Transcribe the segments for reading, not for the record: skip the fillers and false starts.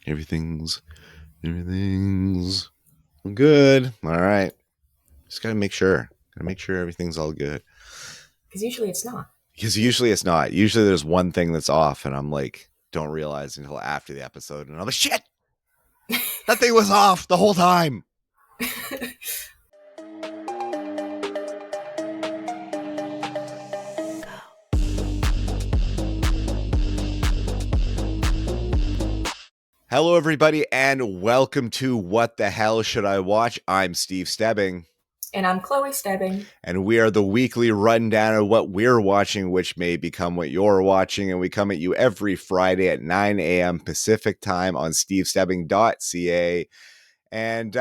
Everything's good. All right. Just gotta make sure. Gotta make sure everything's all good. Because usually it's not. Because usually it's not. Usually there's one thing that's off, and I'm like, don't realize until after the episode, and I'm like, shit, that thing was off the whole time. Hello, everybody, and welcome to What the Hell Should I Watch? I'm Steve Stebbing. And I'm Chloe Stebbing. And we are the weekly rundown of what we're watching, which may become what you're watching. And we come at you every Friday at 9 a.m. Pacific time on stevestebbing.ca. And,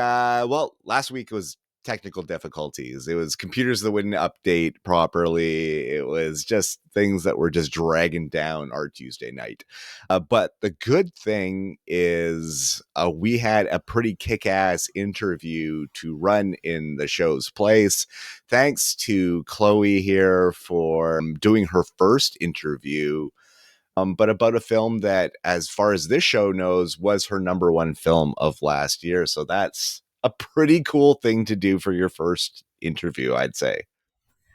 last week was technical difficulties. It was computers that wouldn't update properly. It was just things that were just dragging down our Tuesday night. But the good thing is we had a pretty kick-ass interview to run in the show's place. Thanks to Chloe here for doing her first interview. But about a film that, as far as this show knows, was her number one film of last year. So that's a pretty cool thing to do for your first interview, I'd say.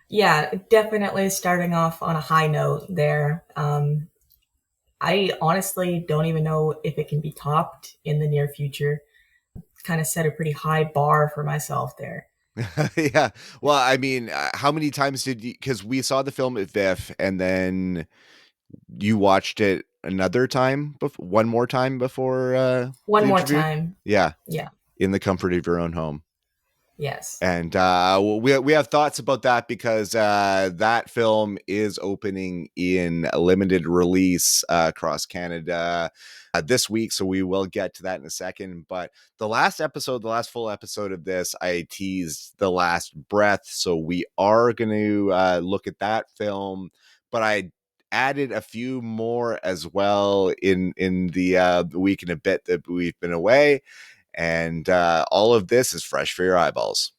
Yeah, definitely starting off on a high note there. I honestly don't even know if it can be topped in the near future. Kind of set a pretty high bar for myself there. Yeah. Well, I mean, how many times did you, because we saw the film at VIFF and then you watched it another time, one more time before One the more interview? time. Yeah. Yeah. In the comfort of your own home. Yes. And we have thoughts about that because that film is opening in a limited release across Canada this week. So we will get to that in a second. But the last full episode of this, I teased The Last Breath. So we are going to look at that film. But I added a few more as well in the week and a bit that we've been away. And all of this is fresh for your eyeballs.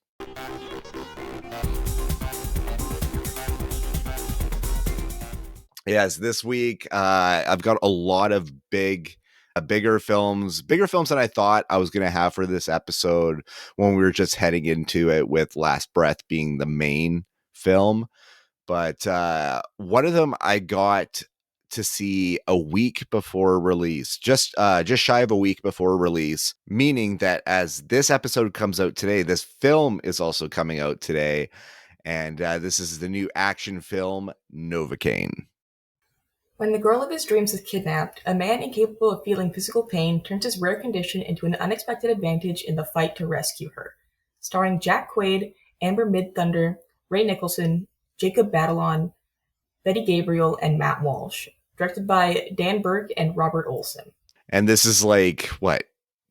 Yes, this week I've got a lot of bigger films than I thought I was going to have for this episode when we were just heading into it, with Last Breath being the main film. But one of them I got to see a week before release, just shy of a week before release, meaning that as this episode comes out today, this film is also coming out today. And this is the new action film, Novocaine. When the girl of his dreams is kidnapped, a man incapable of feeling physical pain turns his rare condition into an unexpected advantage in the fight to rescue her. Starring Jack Quaid, Amber Midthunder, Ray Nicholson, Jacob Batalon, Betty Gabriel, and Matt Walsh. Directed by Dan Burke and Robert Olson. And this is like, what,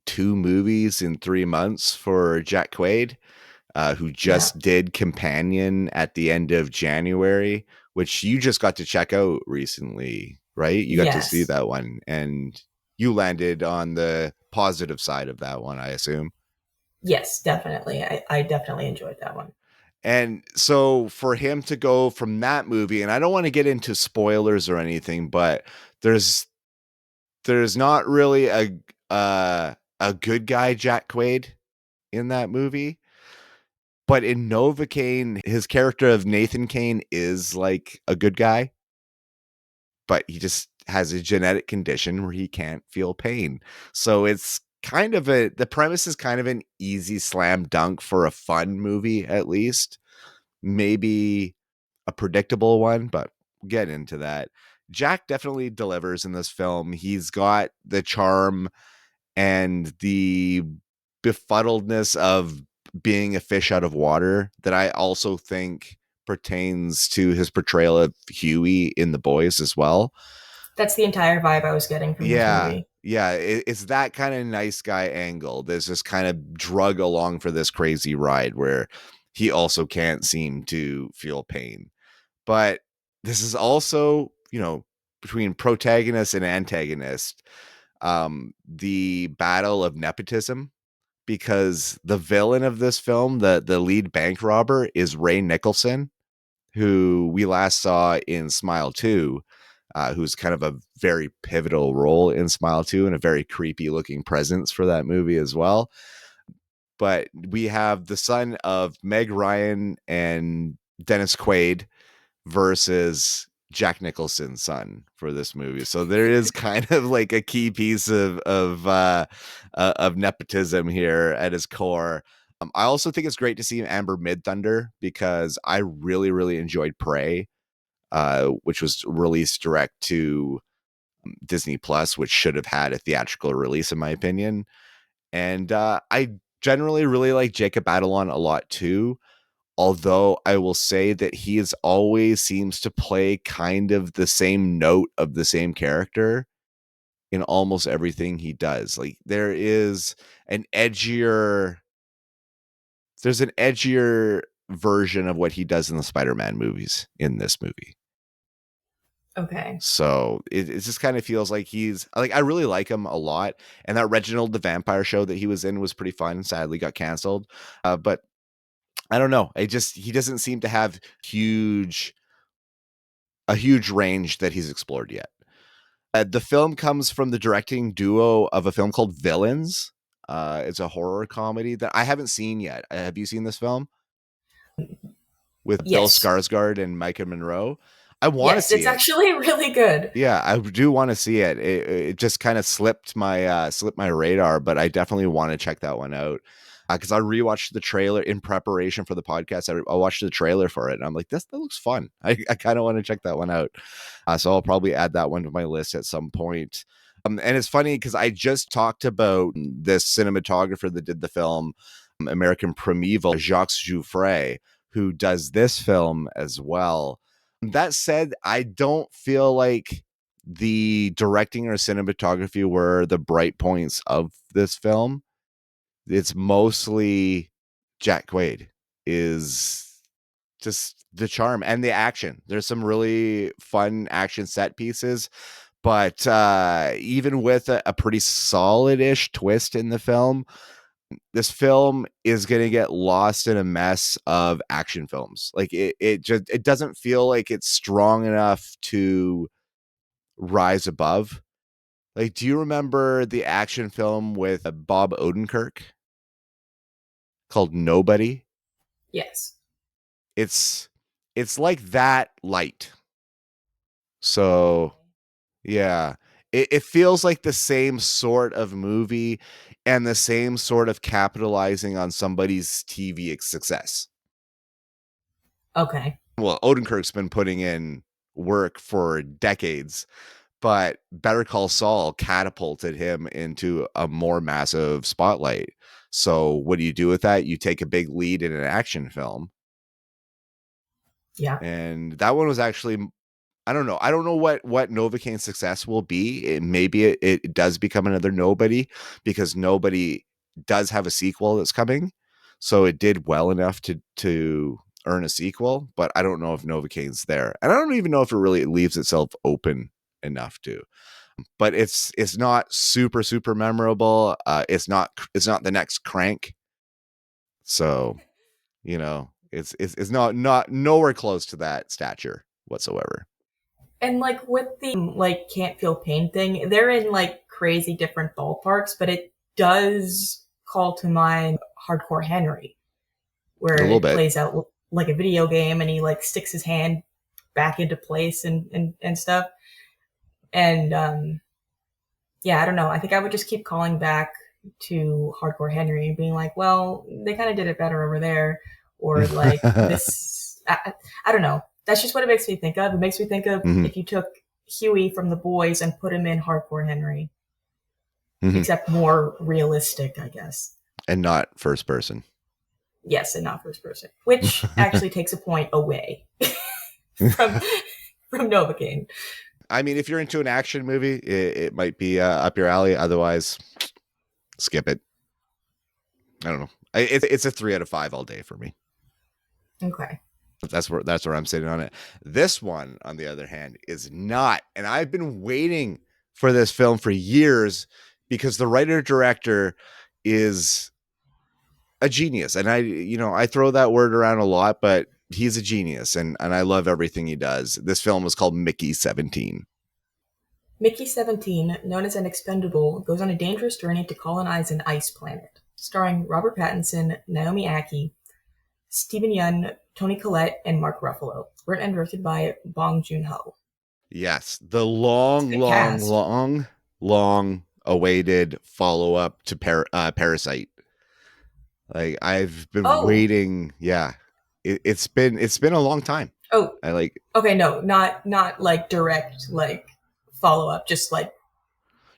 2 movies in 3 months for Jack Quaid, who just did Companion at the end of January, which you just got to check out recently, right? You got to see that one, and you landed on the positive side of that one, I assume. Yes, definitely. I definitely enjoyed that one. And so for him to go from that movie, and I don't want to get into spoilers or anything, but there's not really a good guy Jack Quaid in that movie. But in Novocaine, his character of Nathan Cain is like a good guy, but he just has a genetic condition where he can't feel pain. So it's kind of the premise is kind of an easy slam dunk for a fun movie, at least. Maybe a predictable one, but we'll get into that. Jack definitely delivers in this film. He's got the charm and the befuddledness of being a fish out of water that I also think pertains to his portrayal of Huey in The Boys as well. That's the entire vibe I was getting from this movie. Yeah, it's that kind of nice guy angle. There's this kind of drug along for this crazy ride where he also can't seem to feel pain. But this is also, between protagonist and antagonist, the battle of nepotism, because the villain of this film, the lead bank robber, is Ray Nicholson, who we last saw in Smile 2. who's kind of a very pivotal role in Smile 2 and a very creepy looking presence for that movie as well. But we have the son of Meg Ryan and Dennis Quaid versus Jack Nicholson's son for this movie. So there is kind of like a key piece of nepotism here at his core. I also think it's great to see Amber Midthunder because I really, really enjoyed Prey, which was released direct to Disney Plus, which should have had a theatrical release, in my opinion. And I generally really like Jacob Batalon a lot too. Although I will say that he is always seems to play kind of the same note of the same character in almost everything he does. Like there's an edgier version of what he does in the Spider-Man movies in this movie. Okay. So it just kind of feels like he's like, I really like him a lot. And that Reginald the Vampire show that he was in was pretty fun and sadly got canceled. But I don't know. He doesn't seem to have a huge range that he's explored yet. The film comes from the directing duo of a film called Villains. It's a horror comedy that I haven't seen yet. Have you seen this film? With Bill Yes. Skarsgård and Micah Monroe. I want to Yes, see it's it. actually really good. Yeah, I do want to see it. It just kind of slipped my radar, but I definitely want to check that one out. Because I rewatched the trailer in preparation for the podcast. I watched the trailer for it, and I'm like, that looks fun. I kind of want to check that one out. So I'll probably add that one to my list at some point. And it's funny because I just talked about this cinematographer that did the film American Primeval, Jacques Jouffre, who does this film as well. That said, I don't feel like the directing or cinematography were the bright points of this film. It's mostly Jack Quaid is just the charm and the action. There's some really fun action set pieces, but even with a pretty solid-ish twist in the film, this film is going to get lost in a mess of action films. Like it doesn't feel like it's strong enough to rise above. Like, do you remember the action film with Bob Odenkirk called Nobody? Yes. It's like that light. So yeah, it feels like the same sort of movie and the same sort of capitalizing on somebody's TV success. Okay. Well, Odenkirk's been putting in work for decades, but Better Call Saul catapulted him into a more massive spotlight. So what do you do with that? You take a big lead in an action film. Yeah. And that one was actually, I don't know. I don't know what Novocaine's success will be. Maybe it does become another Nobody because Nobody does have a sequel that's coming. So it did well enough to earn a sequel, but I don't know if Novocaine's there. And I don't even know if it really leaves itself open enough to. But it's not super super memorable. It's not the next Crank. So, it's not nowhere close to that stature whatsoever. And like with the like can't feel pain thing, they're in like crazy different ballparks, but it does call to mind Hardcore Henry, where A little it bit. plays out like a video game and he like sticks his hand back into place and stuff. And yeah, I don't know. I think I would just keep calling back to Hardcore Henry and being like, well, they kind of did it better over there. Or like this, I don't know. That's just what it makes me think of. It makes me think of if you took Huey from The Boys and put him in Hardcore Henry, except more realistic, I guess. And not first person. Yes, and not first person, which actually takes a point away from Novocaine. I mean, if you're into an action movie, it might be up your alley. Otherwise, skip it. I don't know. It's a 3 out of 5 all day for me. Okay. That's where I'm sitting on it. This one, on the other hand, is not. And I've been waiting for this film for years because the writer director is a genius. And I throw that word around a lot, but he's a genius and I love everything he does. This film was called Mickey 17. Mickey 17, known as an expendable, goes on a dangerous journey to colonize an ice planet. Starring Robert Pattinson, Naomi Ackie, Stephen Yun, Toni Collette, and Mark Ruffalo. Written and directed by Bong Joon-ho. Yes, the It's a long, good long, cast. long, long awaited follow up to Parasite. Like I've been Oh, waiting. Yeah, it's been a long time. oh, I like okay, no, not like direct like follow up, just like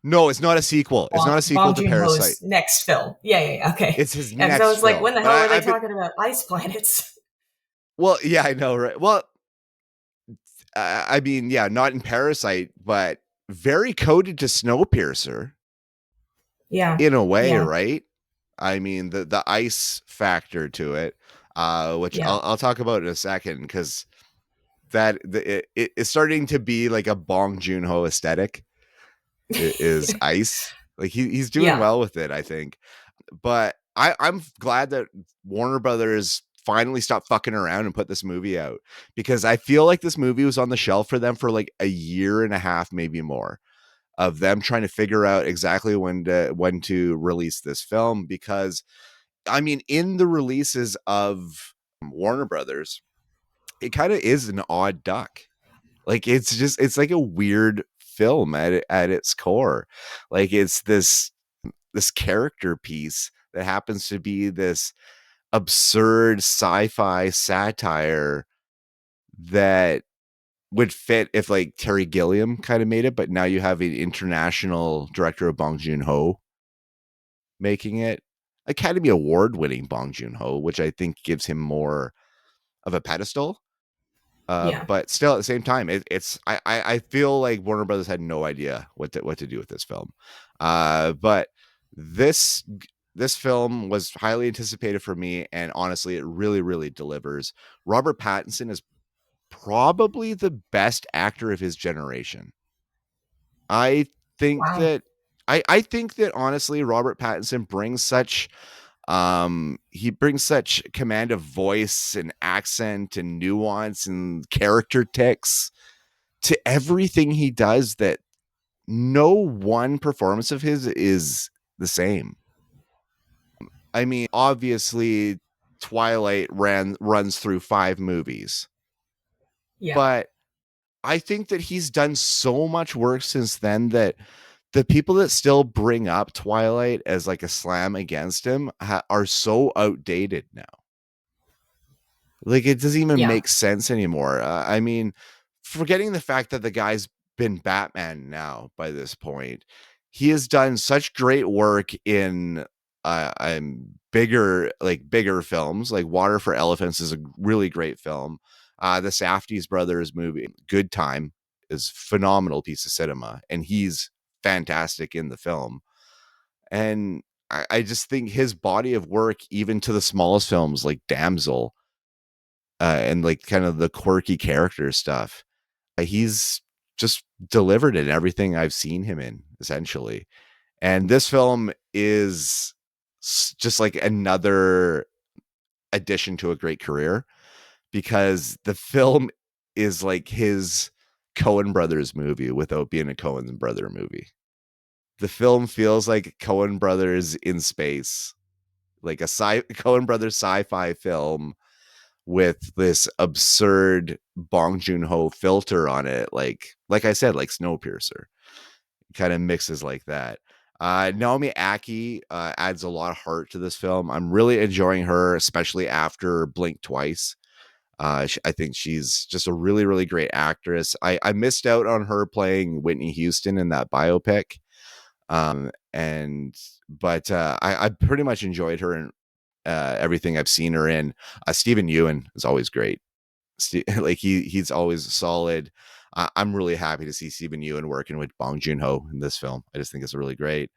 no, it's not a sequel. It's not a sequel Bong to Joon Parasite. Ho's next film. Yeah, yeah, yeah, okay. It's his Yeah, because I next was like, when film. the But hell were they I've been talking about ice planets? well, yeah, I know, right? Well, I mean, yeah, not in Parasite, but very coded to Snowpiercer Yeah, in a way, yeah, right? I mean, the ice factor to it, which yeah, I'll talk about in a second, because it's starting to be like a Bong Joon-ho aesthetic is ice. Like he's doing yeah, well with it, I think. But I'm glad that Warner Brothers finally stopped fucking around and put this movie out, because I feel like this movie was on the shelf for them for like a year and a half, maybe more, of them trying to figure out exactly when to release this film. Because I mean, in the releases of Warner Brothers, it kind of is an odd duck. Like it's like a weird film at its core. Like it's this character piece that happens to be this absurd sci-fi satire that would fit if like Terry Gilliam kind of made it, but now you have an international director of Bong Joon-ho making it. Academy Award winning Bong Joon-ho, which I think gives him more of a pedestal. yeah, But still, at the same time, I feel like Warner Brothers had no idea what to do with this film. But this this film was highly anticipated for me, and honestly, it really delivers. Robert Pattinson is probably the best actor of his generation. I think wow, that I think that honestly, Robert Pattinson brings such he brings such command of voice and accent and nuance and character ticks to everything he does that no one performance of his is the same. I mean, obviously Twilight runs through 5 movies, yeah, but I think that he's done so much work since then that the people that still bring up Twilight as like a slam against him are so outdated now. Like it doesn't even yeah, make sense anymore. I mean, forgetting the fact that the guy's been Batman now by this point, he has done such great work in bigger films. Like Water for Elephants is a really great film. The Safdie's brothers movie, Good Time, is phenomenal piece of cinema, and he's fantastic in the film. And I just think his body of work, even to the smallest films like Damsel, and like kind of the quirky character stuff, he's just delivered in everything I've seen him in, essentially. And this film is just like another addition to a great career, because the film is like his Coen Brothers movie without being a Coen brother movie. The film feels like Coen Brothers in space, like a Coen Brothers sci-fi film with this absurd Bong Joon-ho filter on it, like I said, like Snowpiercer. Kind of mixes like that. Naomi Ackie adds a lot of heart to this film. I'm really enjoying her, especially after Blink Twice. I think she's just a really great actress. I missed out on her playing Whitney Houston in that biopic, and but I pretty much enjoyed her in everything I've seen her in. Stephen Ewan is always great. Like he's always solid. I'm really happy to see Stephen Ewan working with Bong Joon-ho in this film. I just think it's really great.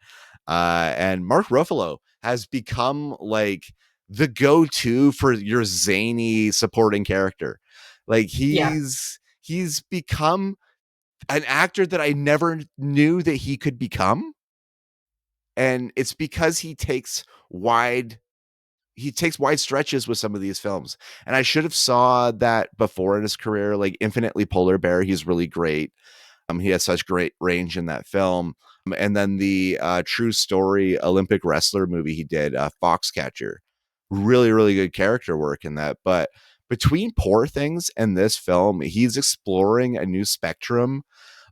And Mark Ruffalo has become like the go-to for your zany supporting character. Like yeah, he's become an actor that I never knew that he could become. And it's because he takes wide stretches with some of these films. And I should have saw that before in his career, like Infinitely Polar Bear. He's really great. He has such great range in that film. And then the true story Olympic wrestler movie he did, Foxcatcher, really, really good character work in that. But between Poor Things and this film, he's exploring a new spectrum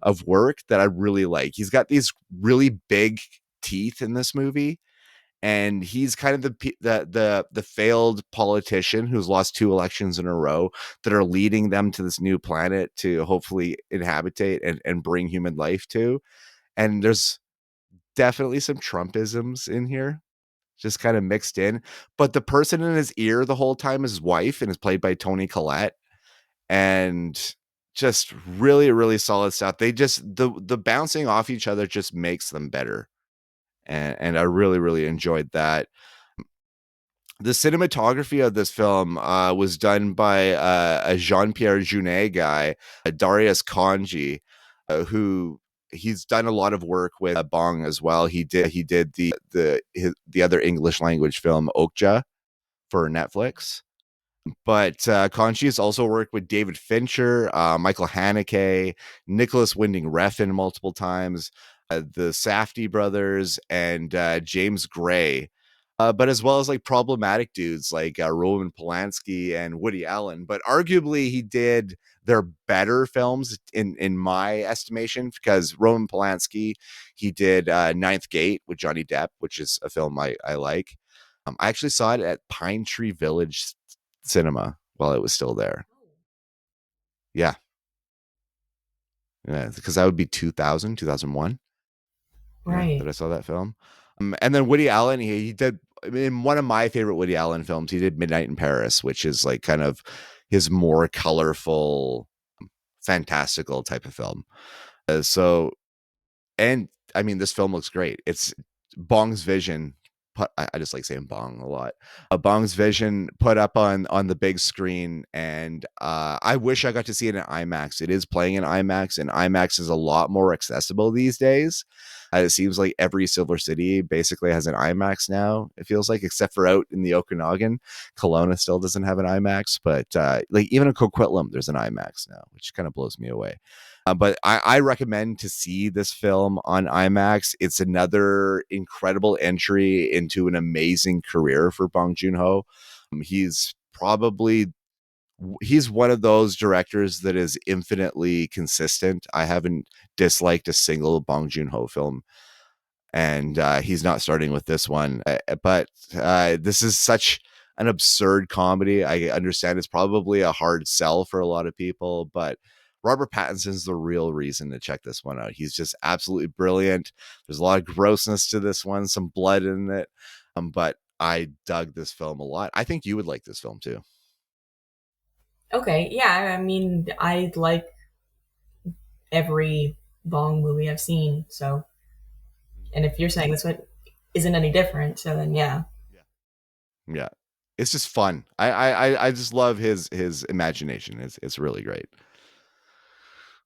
of work that I really like. He's got these really big teeth in this movie, and he's kind of the failed politician who's lost 2 elections in a row that are leading them to this new planet to hopefully inhabitate and bring human life to. And there's definitely some Trumpisms in here, just kind of mixed in. But the person in his ear the whole time is his wife, and is played by Toni Collette. And just really, really solid stuff. They just the bouncing off each other just makes them better. And I really, really enjoyed that. The cinematography of this film was done by a Jean-Pierre Jeunet guy, Darius Kanji, who he's done a lot of work with Bong as well. He did the other English language film Okja for Netflix. But Conchi has also worked with David Fincher, Michael Haneke, Nicholas Winding Refn multiple times, the Safdie brothers, and James Gray. But as well as like problematic dudes like Roman Polanski and Woody Allen. But arguably, he did their better films in my estimation, because Roman Polanski, he did Ninth Gate with Johnny Depp, which is a film I like. I actually saw it at Pine Tree Village Cinema while it was still there. Yeah. Yeah, because that would be 2001. Yeah, Right. that I saw that film. And then Woody Allen, he did in one of my favorite Woody Allen films. He did Midnight in Paris, which is like kind of his more colorful, fantastical type of film. So, and I mean, this film looks great. It's Bong's vision. I just like saying Bong a lot. Bong's vision put up on the big screen, and I wish I got to see it in IMAX. It is playing in IMAX, and IMAX is a lot more accessible these days. It seems like every Silver City basically has an IMAX now. It feels like, except for out in the Okanagan, Kelowna still doesn't have an IMAX, but like even in Coquitlam, there's an IMAX now, which kind of blows me away. But I recommend to see this film on IMAX. It's another incredible entry into an amazing career for Bong Joon-ho. He's probably he's one of those directors that is infinitely consistent. I haven't disliked a single Bong Joon-ho film, and he's not starting with this one. But this is such an absurd comedy. I understand it's probably a hard sell for a lot of people, but Robert Pattinson's the real reason to check this one out. He's just absolutely brilliant. There's a lot of grossness to this one, some blood in it, but I dug this film a lot. I think you would like this film too. Okay, yeah, I mean, I like every Bong movie I've seen, so, and if you're saying this one isn't any different, so then yeah. Yeah, yeah, it's just fun. I just love his imagination. It's really great.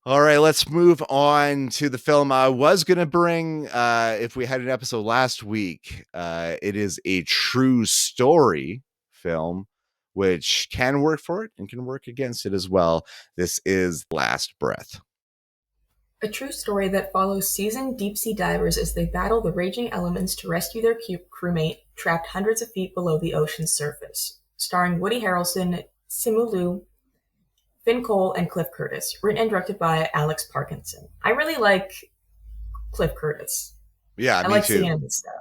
All right, let's move on to the film I was going to bring. If we had an episode last week, it is a true story film, which can work for it and can work against it as well. This is Last Breath. A true story that follows seasoned deep sea divers as they battle the raging elements to rescue their crewmate trapped hundreds of feet below the ocean's surface. Starring Woody Harrelson, Simu Liu, Finn Cole, and Cliff Curtis. Written and directed by Alex Parkinson. I really like Cliff Curtis. Yeah, I me like seeing too. him and stuff.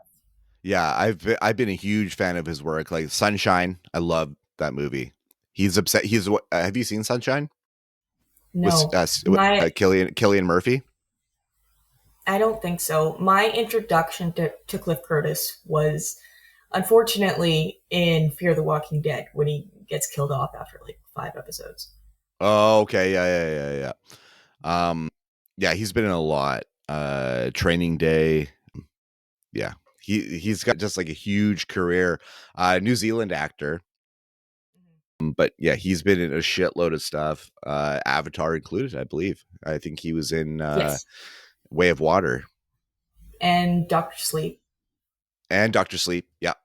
Yeah, I've been a huge fan of his work. Like Sunshine, I love that movie. He's upset. Have you seen Sunshine with No, my Killian Murphy? I don't think so. My introduction to Cliff Curtis was unfortunately in Fear the Walking Dead when he gets killed off after like 5 episodes. Oh, okay. Yeah. Yeah, he's been in a lot. Training Day. Yeah. He's got just like a huge career. New Zealand actor. But yeah, he's been in a shitload of stuff. Avatar included, I believe. I think he was in Yes, Way of Water and Doctor Sleep. and Doctor Sleep. Yeah.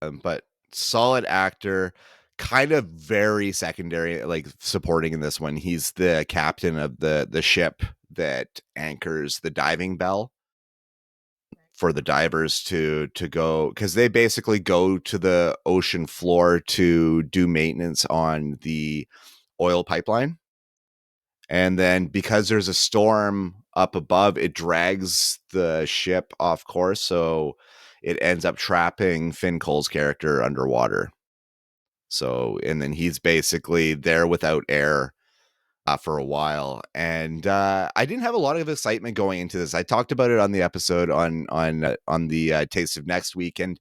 But solid actor. kind of very secondary, like supporting in this one. He's the captain of the ship that anchors the diving bell for the divers to go, because they basically go to the ocean floor to do maintenance on the oil pipeline. And then because there's a storm up above, it drags the ship off course. So it ends up trapping Finn Cole's character underwater. So, and then he's basically there without air for a while. And I didn't have a lot of excitement going into this. I talked about it on the episode on the Taste of Next Week, and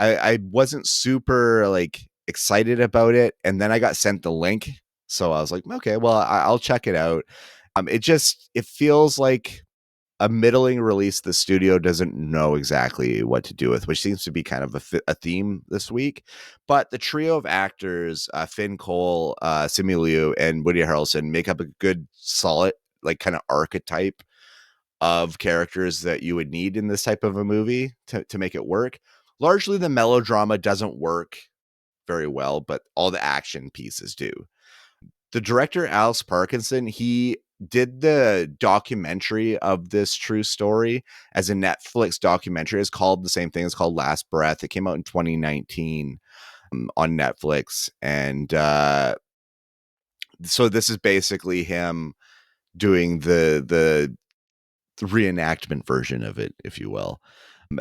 I wasn't super like excited about it. And then I got sent the link, so I was like, okay, well, I'll check it out. It feels like a middling release the studio doesn't know exactly what to do with, which seems to be kind of a theme this week. But the trio of actors, Finn Cole, Simu, and Woody Harrelson, make up a good, solid, like kind of archetype of characters that you would need in this type of a movie to make it work. Largely, the melodrama doesn't work very well, but all the action pieces do. The director, Alex Parkinson, he did the documentary of this true story as a Netflix documentary. It's called the same thing. It's called Last Breath. It came out in 2019 on Netflix. And so this is basically him doing the reenactment version of it, if you will.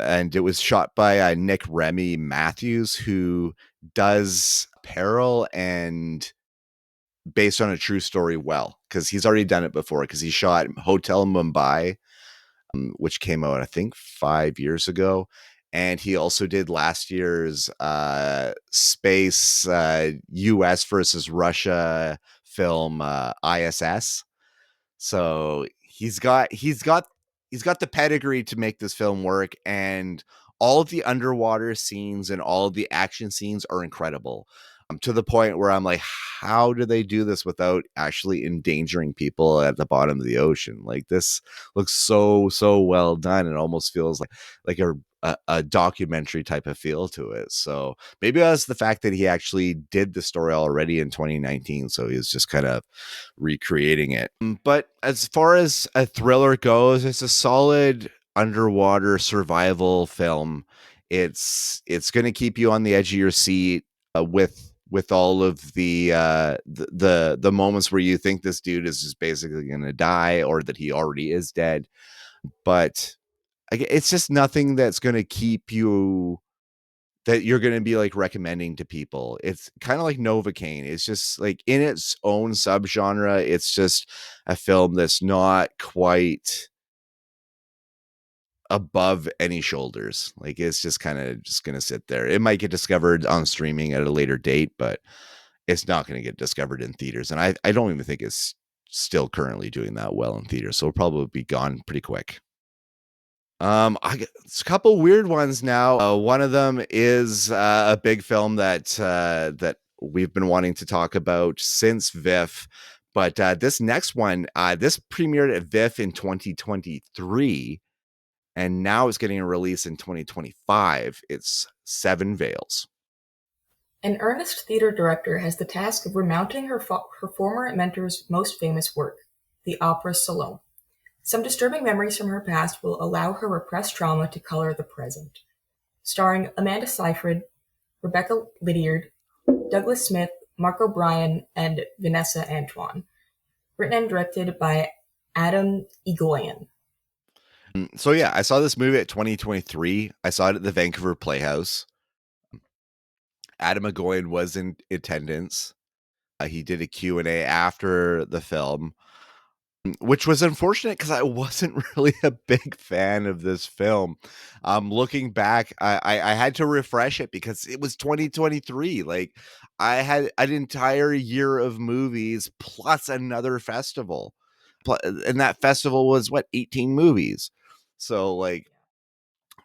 And it was shot by Nick Remy Matthews, who does Peril and based on a true story well, because he's already done it before, because he shot Hotel Mumbai, which came out I think 5 years ago, and he also did last year's space US versus Russia film ISS. So he's got the pedigree to make this film work, and all of the underwater scenes and all of the action scenes are incredible. To the point where I'm like, how do they do this without actually endangering people at the bottom of the ocean? Like, this looks so well done. It almost feels like a documentary type of feel to it. So maybe that's the fact that he actually did the story already in 2019, so he's just kind of recreating it. But as far as a thriller goes, it's a solid underwater survival film. It's going to keep you on the edge of your seat with all of the moments where you think this dude is just basically going to die, or that he already is dead. But it's just nothing that's going to keep you, that you're going to be like recommending to people. It's kind of like Novocaine. It's just like in its own subgenre. It's just a film that's not quite above any shoulders. Like, it's just kind of just going to sit there. It might get discovered on streaming at a later date, but it's not going to get discovered in theaters. And I don't even think it's still currently doing that well in theaters. So it'll probably be gone pretty quick. It's a couple weird ones now. One of them is a big film that we've been wanting to talk about since VIFF, but this next one, this premiered at VIFF in 2023, and now it's getting a release in 2025. It's Seven Veils. An earnest theater director has the task of remounting her former mentor's most famous work, the opera Salome. Some disturbing memories from her past will allow her repressed trauma to color the present. Starring Amanda Seyfried, Rebecca Lydiard, Douglas Smith, Mark O'Brien, and Vanessa Antoine. Written and directed by Adam Egoyan. So yeah, I saw this movie at 2023. I saw it at the Vancouver Playhouse. Adam Egoyan was in attendance. He did a Q&A after the film, which was unfortunate because I wasn't really a big fan of this film. Looking back, I had to refresh it because it was 2023. Like, I had an entire year of movies plus another festival. And that festival was 18 movies. So like,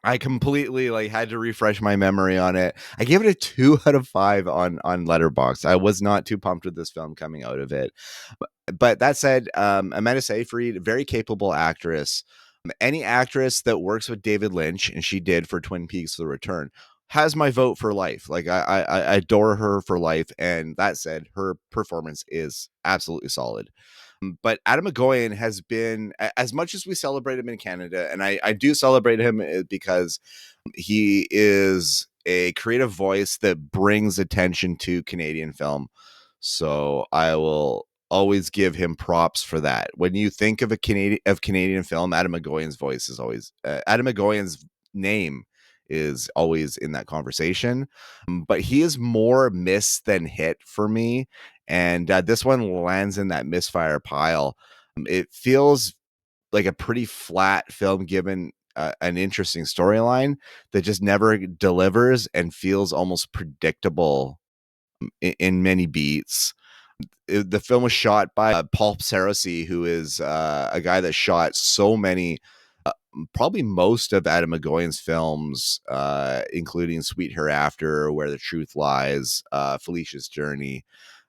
I completely like had to refresh my memory on it. I gave it a 2 out of 5 on Letterboxd. I was not too pumped with this film coming out of it. But that said, Amanda Seyfried, very capable actress. Any actress that works with David Lynch, and she did for Twin Peaks: The Return, has my vote for life. Like I adore her for life. And that said, her performance is absolutely solid. But Adam McGowan has been, as much as we celebrate him in Canada, and I do celebrate him because he is a creative voice that brings attention to Canadian film. So I will always give him props for that. When you think of Canadian film, Adam McGowan's voice is always Adam McGowan's name is always in that conversation. But he is more miss than hit for me, and this one lands in that misfire pile. It feels like a pretty flat film given an interesting storyline that just never delivers and feels almost predictable in many beats. The film was shot by Paul Sarosy, who is a guy that shot so many, probably most of Adam McGowan's films, including Sweet Hereafter, Where the Truth Lies, Felicia's Journey,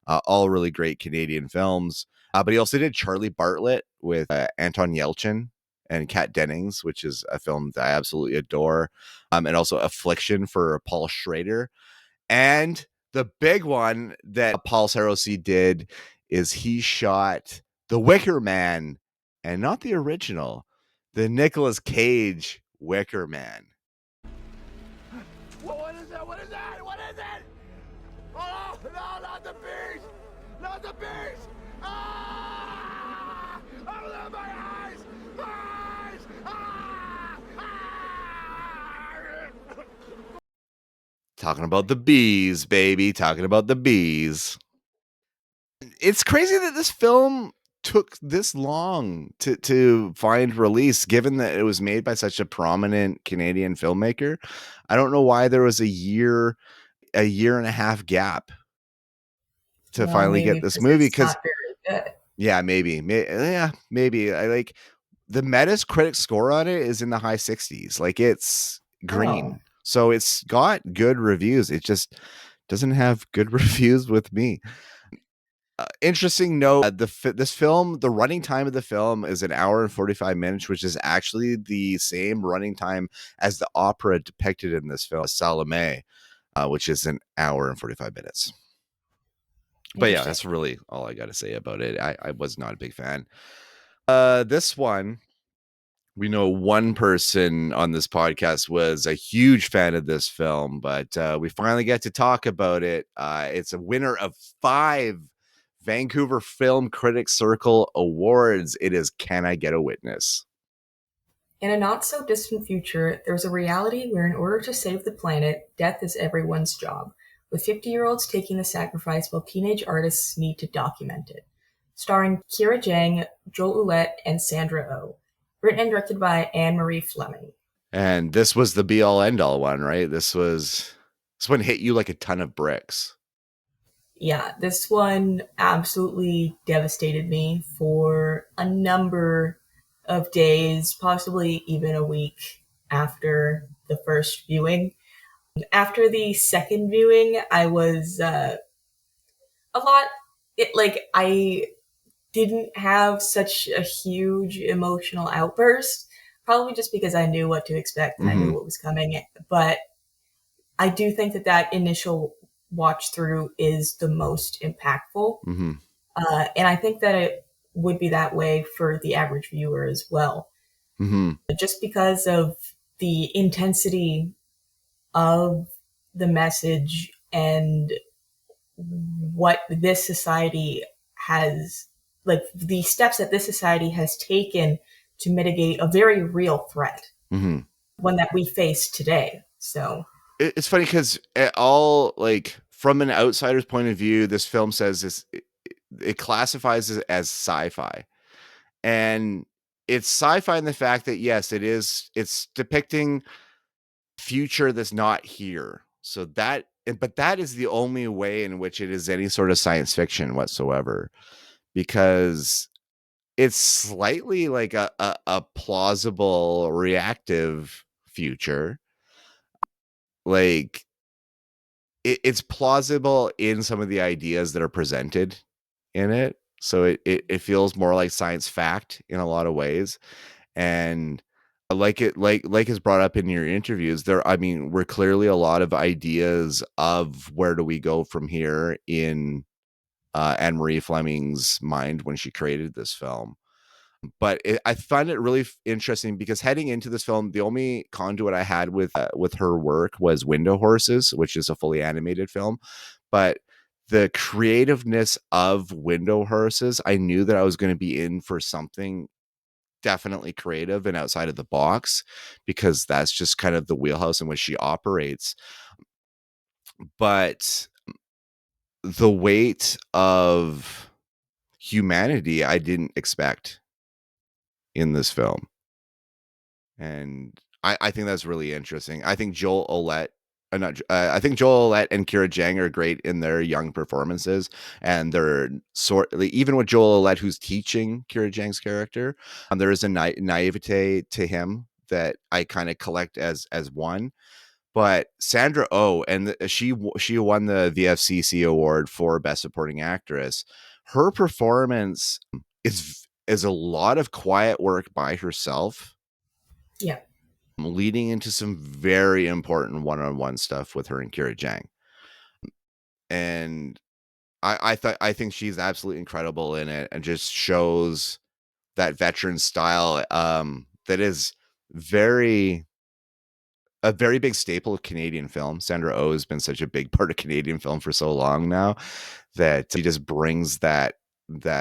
all really great Canadian films. But he also did Charlie Bartlett with Anton Yelchin and Kat Dennings, which is a film that I absolutely adore. And also Affliction for Paul Schrader. And the big one that Paul Sarosy did is he shot The Wicker Man, and not the original, the Nicolas Cage Wicker Man. What is that? What is that? What is it? Oh, no, not the beast! Not the beast! Ah! Open my eyes! My eyes! Ah! Ah! Talking about the bees, baby. Talking about the bees. It's crazy that this film took this long to find release, given that it was made by such a prominent Canadian filmmaker. I don't know why there was a year and a half gap to Well, finally maybe get this because movie. it's Because not very good. yeah, maybe. I like the Metacritic score on it is in the high 60s. Like it's green. Oh. So it's got good reviews. It just doesn't have good reviews with me. Interesting note: this film, the running time of the film is an hour and 45 minutes, which is actually the same running time as the opera depicted in this film, Salome, which is an hour and 45 minutes. But yeah, that's really all I got to say about it. I was not a big fan. This one, we know one person on this podcast was a huge fan of this film, but we finally get to talk about it. It's a winner of 5 Vancouver Film Critics Circle Awards. It is Can I Get a Witness? In a not so distant future, there's a reality where in order to save the planet, death is everyone's job, with 50-year-olds taking the sacrifice while teenage artists need to document it. Starring Kira Jang, Joel Ouellette, and Sandra Oh. Written and directed by Anne-Marie Fleming. And this was the be-all end-all one, right? This one hit you like a ton of bricks. Yeah, this one absolutely devastated me for a number of days, possibly even a week after the first viewing. After the second viewing, I was I didn't have such a huge emotional outburst, probably just because I knew what to expect and I knew what was coming. But I do think that initial watch through is the most impactful. And I think that it would be that way for the average viewer as well. Just because of the intensity of the message and what this society has, like the steps that this society has taken to mitigate a very real threat, one that we face today. So it's funny because all like from an outsider's point of view, this film says it classifies it as sci-fi, and it's sci-fi in the fact that yes, it's depicting future that's not here. So but that is the only way in which it is any sort of science fiction whatsoever, because it's slightly like a plausible reactive future. Like it's plausible in some of the ideas that are presented in it. So it feels more like science fact in a lot of ways. And like is brought up in your interviews there, I mean, we're clearly a lot of ideas of where do we go from here in Anne Marie Fleming's mind when she created this film. But I find it really interesting because heading into this film, the only conduit I had with her work was Window Horses, which is a fully animated film. But the creativeness of Window Horses, I knew that I was going to be in for something definitely creative and outside of the box, because that's just kind of the wheelhouse in which she operates. But the weight of humanity I didn't expect in this film. And I think that's really interesting. I think Joel Olette, I think Joel Olette and Kira Jang are great in their young performances, and they're even with Joel Olette, who's teaching Kira Jang's character, there is a naivete to him that I kind of collect as one. But Sandra Oh, and she won the VFCC award for Best Supporting Actress. Her performance is a lot of quiet work by herself. Yeah. Leading into some very important one-on-one stuff with her and Kira Jang. And I think she's absolutely incredible in it, and just shows that veteran style that is a very big staple of Canadian film. Sandra Oh has been such a big part of Canadian film for so long now that she just brings that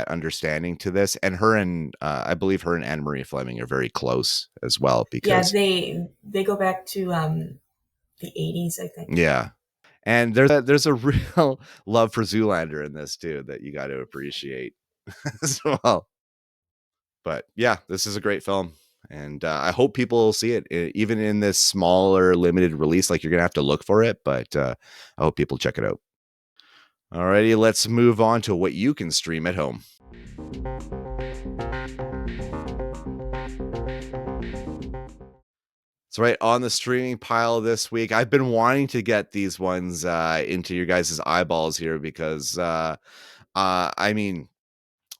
understanding to this. And her and I believe her and Anne Marie Fleming are very close as well, because they go back to the 80s, I think. yeah. And there's a real love for Zoolander in this too that you got to appreciate as well. But yeah, this is a great film, and I hope people see it, even in this smaller limited release. Like, you're gonna have to look for it, but I hope people check it out. Alrighty, let's move on to what you can stream at home. So right on the streaming pile this week, I've been wanting to get these ones into your guys' eyeballs here, because I mean,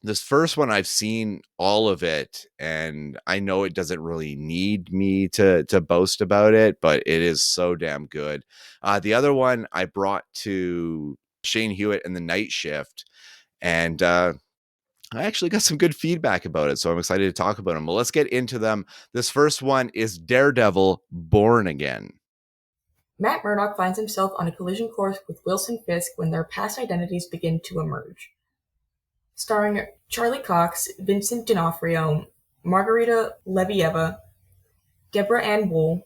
this first one, I've seen all of it, and I know it doesn't really need me to boast about it, but it is so damn good. The other one I brought to Shane Hewitt and the Night Shift, and I actually got some good feedback about it, so I'm excited to talk about them. But let's get into them. This first one is Daredevil: Born Again. Matt Murdock finds himself on a collision course with Wilson Fisk when their past identities begin to emerge. Starring Charlie Cox, Vincent D'Onofrio, Margarita Levieva, Deborah Ann Wool,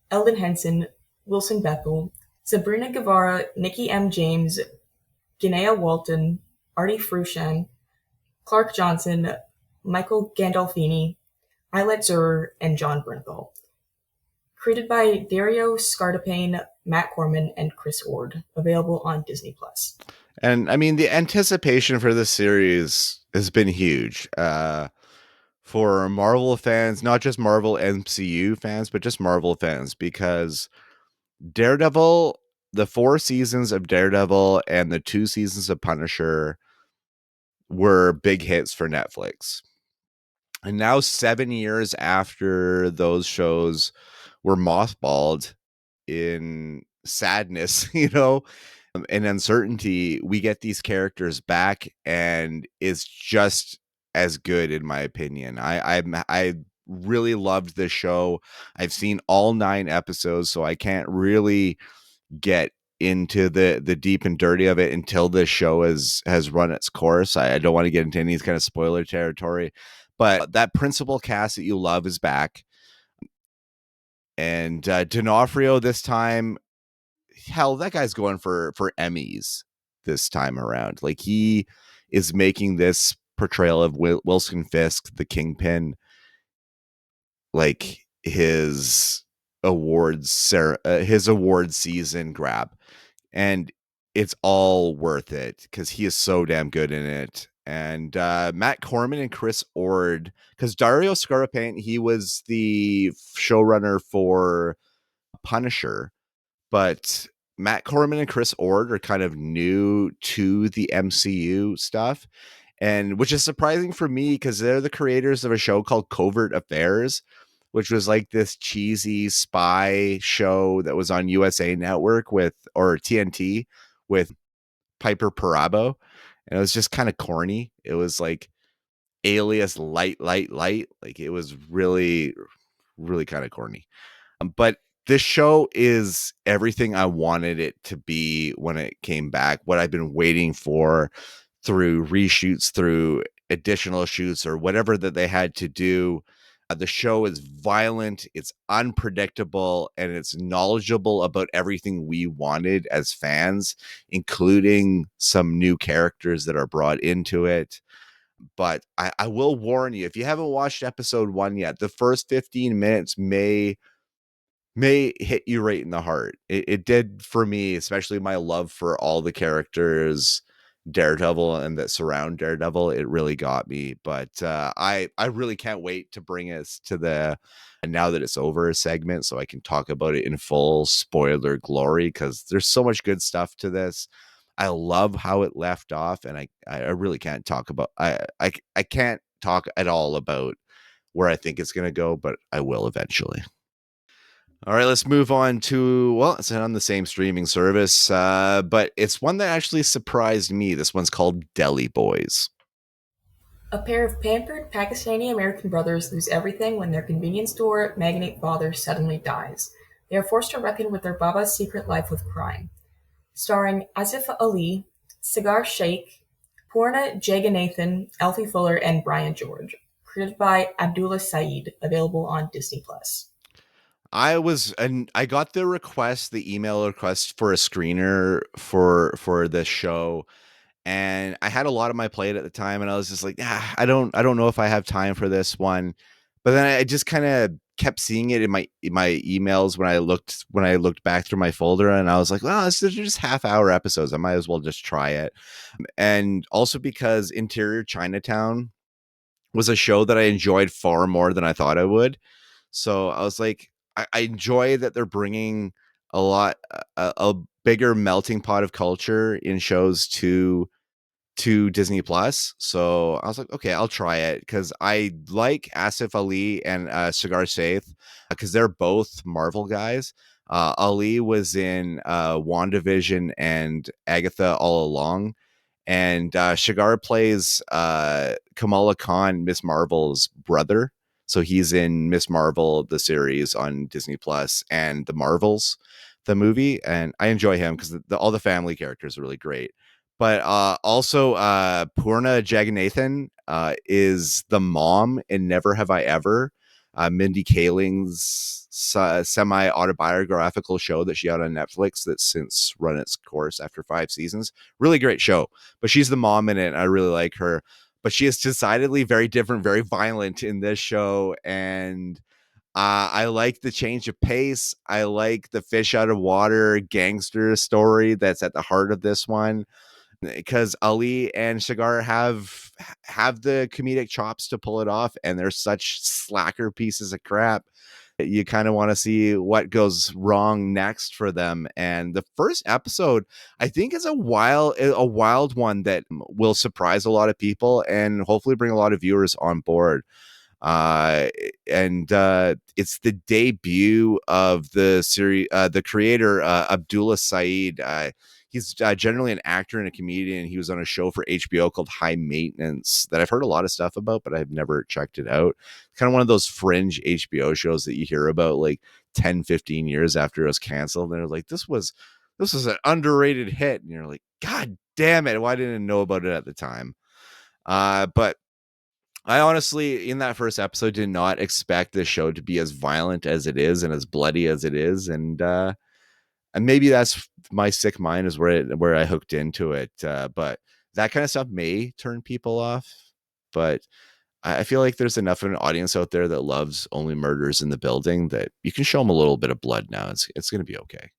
Eldon Henson, Wilson Bethel, Sabrina Guevara, Nikki M. James, Ginea Walton, Artie Frushan, Clark Johnson, Michael Gandolfini, Eilert Zurer, and John Bernthal. Created by Dario Scartapane, Matt Corman, and Chris Ord. Available on Disney+. And I mean, the anticipation for this series has been huge. For Marvel fans, not just Marvel MCU fans, but just Marvel fans, because Daredevil, the 4 seasons of Daredevil and the 2 seasons of Punisher were big hits for Netflix. And now, 7 years after those shows were mothballed in sadness, and uncertainty, we get these characters back, and it's just as good, in my opinion. I really loved this show. I've seen all 9 episodes, so I can't really get into the deep and dirty of it until this show has run its course. I don't want to get into any kind of spoiler territory, but that principal cast that you love is back. And D'Onofrio this time, hell, that guy's going for Emmys this time around. Like, he is making this portrayal of Wilson Fisk, the Kingpin, like his award season grab, and it's all worth it because he is so damn good in it. And Matt Corman and Chris Ord, because Dario Scarpane, he was the showrunner for Punisher, but Matt Corman and Chris Ord are kind of new to the MCU stuff, and which is surprising for me because they're the creators of a show called Covert Affairs, which was like this cheesy spy show that was on USA Network or TNT with Piper Perabo. And it was just kind of corny. It was like Alias light. Like it was really, really kind of corny. But this show is everything I wanted it to be when it came back, what I've been waiting for through reshoots, through additional shoots, or whatever that they had to do. The show is violent, it's unpredictable, and it's knowledgeable about everything we wanted as fans, including some new characters that are brought into it. But I will warn you, if you haven't watched episode 1 yet, the first 15 minutes may hit you right in the heart. It did for me, especially my love for all the characters, Daredevil and that surround Daredevil. It really got me. But I really can't wait to bring us to the and now that it's over segment, so I can talk about it in full spoiler glory, because there's so much good stuff to this. I love how it left off, and I really can't talk about I can't talk at all about where I think it's gonna go, but I will eventually. All right, let's move on to, well, it's on the same streaming service, but it's one that actually surprised me. This one's called Deli Boys. A pair of pampered Pakistani-American brothers lose everything when their convenience store magnate father suddenly dies. They are forced to reckon with their Baba's secret life with crime. Starring Asif Ali, Sagar Sheikh, Purna Jagannathan, Alfie Fuller, and Brian George. Created by Abdullah Saeed, available on Disney+. I got the email request for a screener for this show, and I had a lot on my plate at the time, and I was just like, I don't know if I have time for this one. But then I just kind of kept seeing it in my emails when I looked back through my folder, and I was like, well, they're just half-hour episodes. I might as well just try it. And also because Interior Chinatown was a show that I enjoyed far more than I thought I would. So I was like, I enjoy that they're bringing a bigger melting pot of culture in shows to Disney Plus. So I was like, okay, I'll try it, because I like Asif Ali and Sagar Saith, because they're both Marvel guys. Ali was in WandaVision and Agatha All Along. And Shigar plays Kamala Khan, Miss Marvel's brother. So he's in Miss Marvel, the series on Disney Plus, and The Marvels, the movie. And I enjoy him because all the family characters are really great. But also Purna Jagannathan is the mom in Never Have I Ever, Mindy Kaling's semi-autobiographical show that she had on Netflix that's since run its course after 5 seasons. Really great show. But she's the mom in it, and I really like her. But she is decidedly very different, very violent in this show, and I like the change of pace. I like the fish out of water gangster story that's at the heart of this one, because Ali and Shigar have the comedic chops to pull it off, and they're such slacker pieces of crap. You kind of want to see what goes wrong next for them. And the first episode, I think, is a wild one that will surprise a lot of people and hopefully bring a lot of viewers on board. And it's the debut of the series, the creator, Abdullah Saeed. He's generally an actor and a comedian. He was on a show for HBO called High Maintenance that I've heard a lot of stuff about, but I've never checked it out. Kind of one of those fringe HBO shows that you hear about like 10, 15 years after it was canceled. And they're like, this was an underrated hit. And you're like, God damn it. Why didn't I know about it at the time? But I honestly, in that first episode, did not expect this show to be as violent as it is and as bloody as it is. And maybe that's my sick mind is where I hooked into it. But that kind of stuff may turn people off. But I feel like there's enough of an audience out there that loves Only Murders in the Building that you can show them a little bit of blood now. It's going to be okay.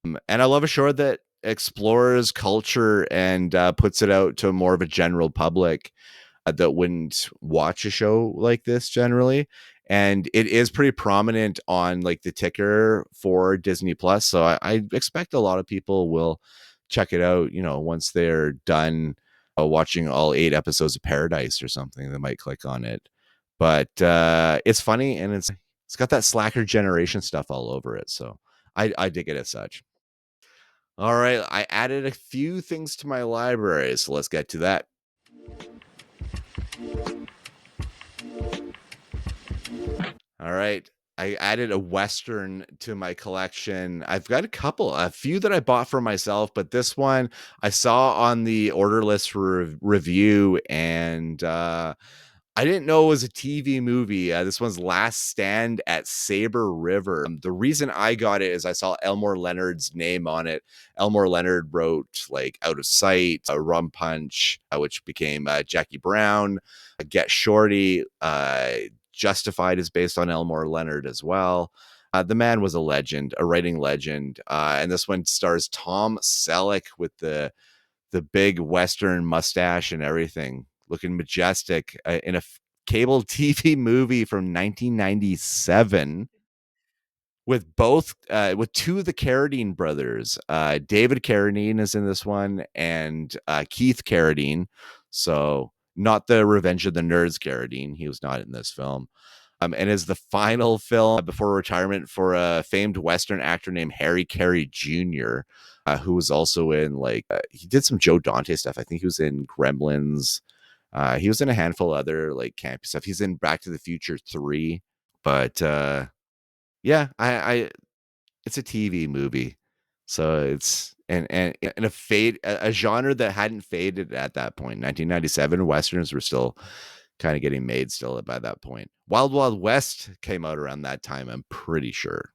And I love a show that explores culture and puts it out to more of a general public that wouldn't watch a show like this generally. And it is pretty prominent on like the ticker for Disney Plus. So I expect a lot of people will check it out, once they're done watching all 8 episodes of Paradise or something. They might click on it. But it's funny, and it's got that slacker generation stuff all over it. So I dig it as such. All right, I added a few things to my library, so let's get to that. All right. I added a Western to my collection. I've got a few that I bought for myself, but this one I saw on the order list for review, and I didn't know it was a TV movie. This one's Last Stand at Saber River. The reason I got it is I saw Elmore Leonard's name on it. Elmore Leonard wrote like Out of Sight, Rum Punch, which became Jackie Brown, Get Shorty. Justified is based on Elmore Leonard as well. The man was a legend, a writing legend. And this one stars Tom Selleck with the big Western mustache and everything, looking majestic in a cable TV movie from 1997 with with two of the Carradine brothers. David Carradine is in this one, and Keith Carradine. So not the Revenge of the Nerds Carradine. He was not in this film. And is the final film before retirement for a famed Western actor named Harry Carey Jr., who was also in he did some Joe Dante stuff. I think he was in Gremlins. He was in a handful of other like campy stuff. He's in Back to the Future 3. But yeah, I it's a TV movie, so it's and a genre that hadn't faded at that point. 1997 westerns were still kind of getting made still by that point. Wild Wild West came out around that time, I'm pretty sure.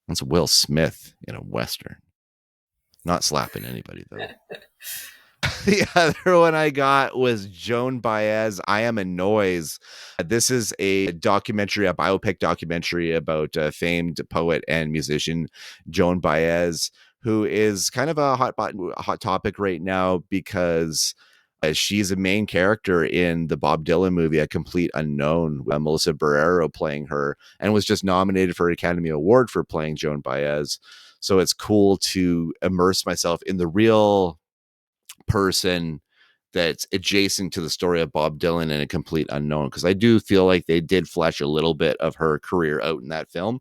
That's Will Smith in a western. Not slapping anybody though. The other one I got was Joan Baez, I Am a Noise. This is a biopic documentary about famed poet and musician Joan Baez, who is kind of a hot topic right now because she's a main character in the Bob Dylan movie, A Complete Unknown, with Melissa Barrero playing her, and was just nominated for an Academy Award for playing Joan Baez. So it's cool to immerse myself in the real person that's adjacent to the story of Bob Dylan and A Complete Unknown, because I do feel like they did flesh a little bit of her career out in that film,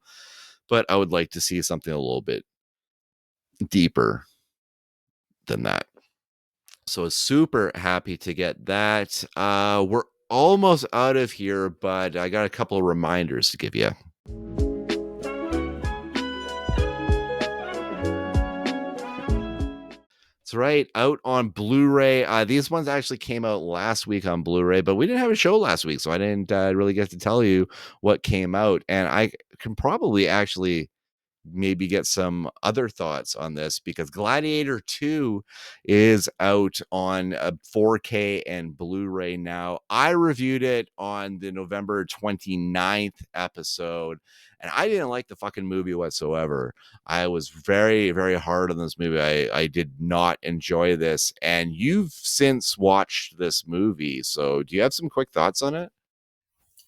but I would like to see something a little bit deeper than that. So super happy to get that. We're almost out of here, but I got a couple of reminders to give you. That's right, out on Blu-ray. These ones actually came out last week on Blu-ray, but we didn't have a show last week, so I didn't really get to tell you what came out. And I can probably actually maybe get some other thoughts on this, because Gladiator 2 is out on 4K and Blu-ray now. I reviewed it on the November 29th episode, and I didn't like the fucking movie whatsoever. I was very, very hard on this movie. I did not enjoy this, and you've since watched this movie, so do you have some quick thoughts on it?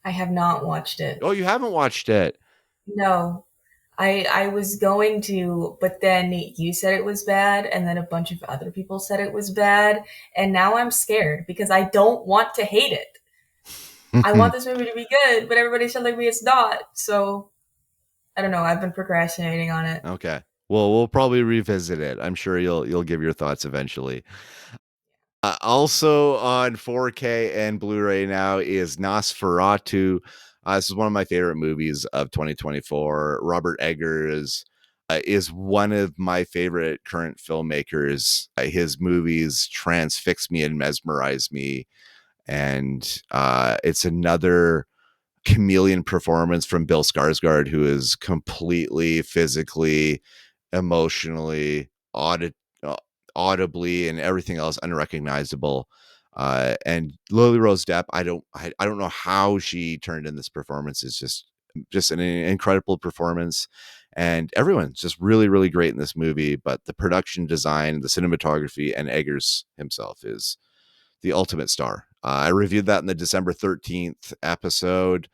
I have not watched it. Oh, you haven't watched it? No. I was going to, but then you said it was bad, and then a bunch of other people said it was bad, and now I'm scared because I don't want to hate it. I want this movie to be good, but everybody's telling me it's not. So I don't know. I've been procrastinating on it. Okay. Well, we'll probably revisit it. I'm sure you'll give your thoughts eventually. Also on 4K and Blu-ray now is Nosferatu. This is one of my favorite movies of 2024. Robert Eggers is one of my favorite current filmmakers. His movies transfix me and mesmerize me. And it's another chameleon performance from Bill Skarsgård, who is completely physically, emotionally, audibly, and everything else unrecognizable. And Lily Rose Depp, I don't know how she turned in this performance. It's just an incredible performance, and everyone's just really, really great in this movie. But the production design, the cinematography, and Eggers himself is the ultimate star. I reviewed that in the December 13th episode.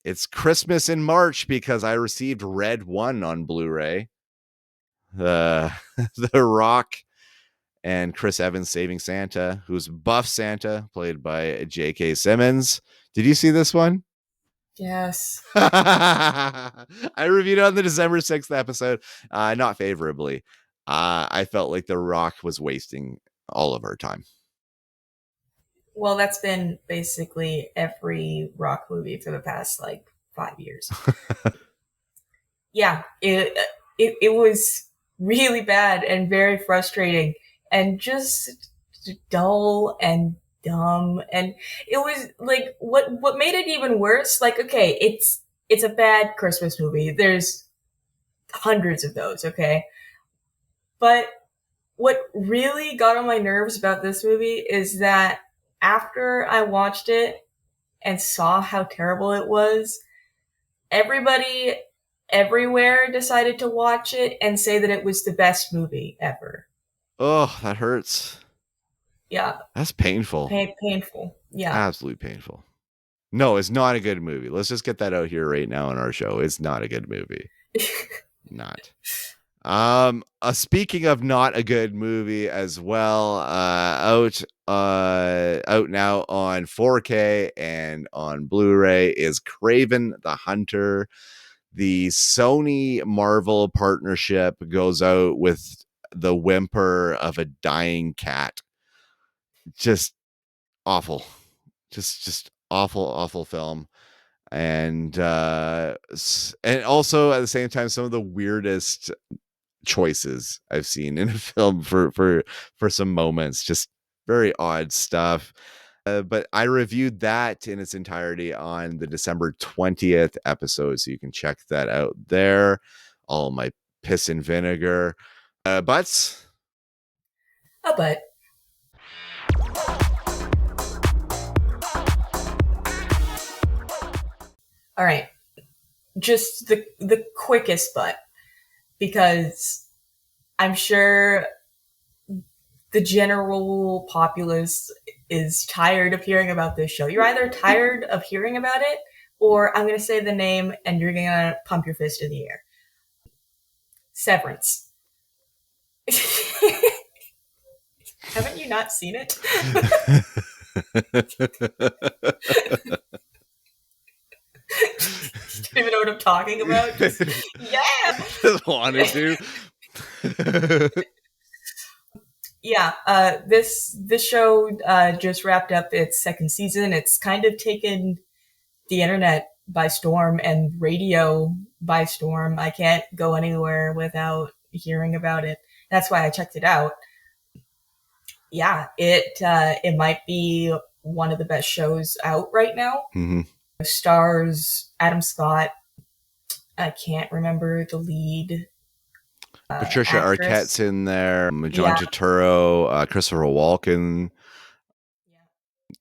It's Christmas in March because I received Red 1 on Blu-ray. The Rock and Chris Evans saving Santa, who's buff Santa, played by J.K. Simmons. Did you see this one? Yes. I reviewed it on the December 6th episode, not favorably. I felt like The Rock was wasting all of our time. Well, that's been basically every Rock movie for the past 5 years. Yeah, it was really bad and very frustrating and just dull and dumb, and it was what made it even worse. Okay, it's a bad Christmas movie. There's hundreds of those, okay, but what really got on my nerves about this movie is that after I watched it and saw how terrible it was, everybody everywhere decided to watch it and say that it was the best movie ever. Oh, that hurts. Yeah. That's painful. Painful. Yeah. Absolutely painful. No, it's not a good movie. Let's just get that out here right now on our show. It's not a good movie. Not. Speaking of not a good movie as well, out now on 4K and on Blu-ray is Kraven the Hunter. The Sony Marvel partnership goes out with the whimper of a dying cat. Just awful. Just awful film. And also at the same time, some of the weirdest choices I've seen in a film for some moments. Just very odd stuff. But I reviewed that in its entirety on the December 20th episode, so you can check that out there. All my piss and vinegar. Butts? A butt. All right. Just the quickest butt, because I'm sure the general populace is tired of hearing about this show. You're either tired of hearing about it, or I'm going to say the name and you're going to pump your fist in the air. Severance. Haven't you not seen it? Don't even know what I'm talking about. Yeah. Just wanted to. Yeah, this show just wrapped up its second season. It's kind of taken the internet by storm and radio by storm. I can't go anywhere without hearing about it. That's why I checked it out. Yeah, it might be one of the best shows out right now. Mm-hmm. Stars Adam Scott. I can't remember the lead. Patricia actress. Arquette's in there. John Turturro, Christopher Walken.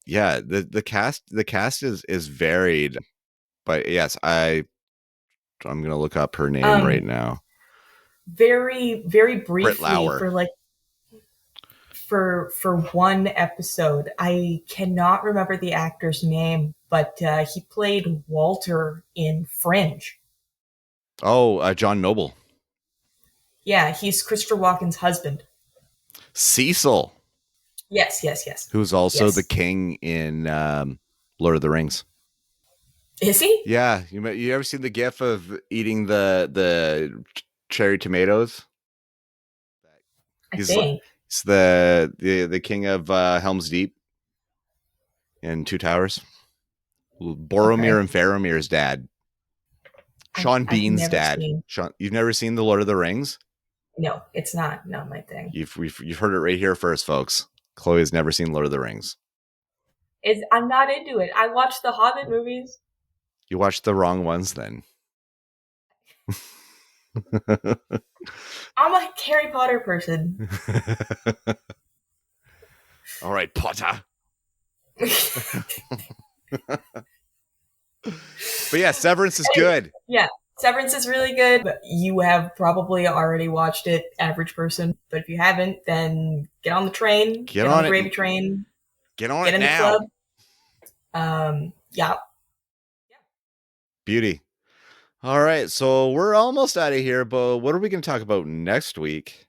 Yeah, the cast is varied, but yes, I'm gonna look up her name right now. Very, very briefly Lauer. for one episode. I cannot remember the actor's name, but he played Walter in Fringe. Oh, John Noble. Yeah, he's Christopher Walken's husband. Cecil. Yes. Who's also the king in Lord of the Rings. Is he? Yeah, you ever seen the gif of eating the cherry tomatoes? He's the king of Helm's Deep in Two Towers. Boromir and Faramir's dad. Sean Bean's dad. Sean, you've never seen the Lord of the Rings? No, it's not my thing. You've heard it right here first, folks. Chloe has never seen Lord of the Rings. I'm not into it. I watched the Hobbit movies. You watched the wrong ones then. I'm a Harry Potter person. All right, Potter. But yeah, Severance is good. Yeah, Severance is really good. But you have probably already watched it, average person. But if you haven't, then get on the train. Get on the gravy train. Get on it now. The club. Yeah. Beauty. All right, so we're almost out of here, but what are we going to talk about next week?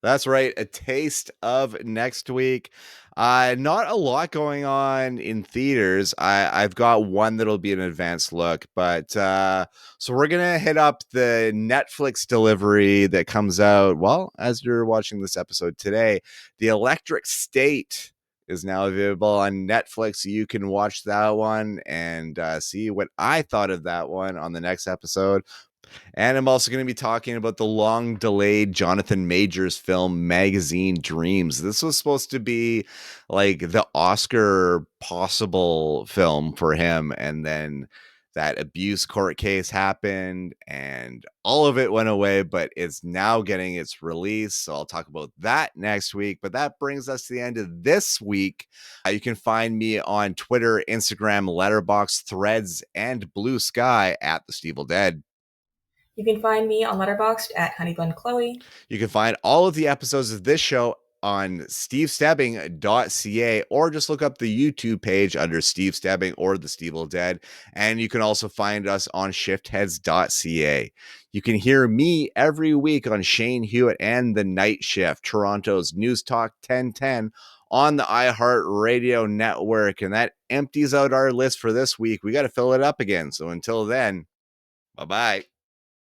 That's right. A taste of next week. Not a lot going on in theaters. I've got one that'll be an advanced look, but so we're gonna hit up the Netflix delivery that comes out. Well, as you're watching this episode today, The Electric State is now available on Netflix. You can watch that one and see what I thought of that one on the next episode. And I'm also going to be talking about the long delayed Jonathan Majors film Magazine Dreams. This was supposed to be like the Oscar possible film for him. And then that abuse court case happened and all of it went away, but it's now getting its release. So I'll talk about that next week. But that brings us to the end of this week. You can find me on Twitter, Instagram, Letterboxd, Threads, and Blue Sky at The Steve Dead. You can find me on Letterboxd at HoneyBunChloe. You can find all of the episodes of this show on stevestebbing.ca or just look up the YouTube page under Steve Stebbing or The Steve Dead. And you can also find us on shiftheads.ca. You can hear me every week on Shane Hewitt and The Night Shift, Toronto's News Talk 1010 on the iHeartRadio network. And that empties out our list for this week. We got to fill it up again. So until then, bye-bye.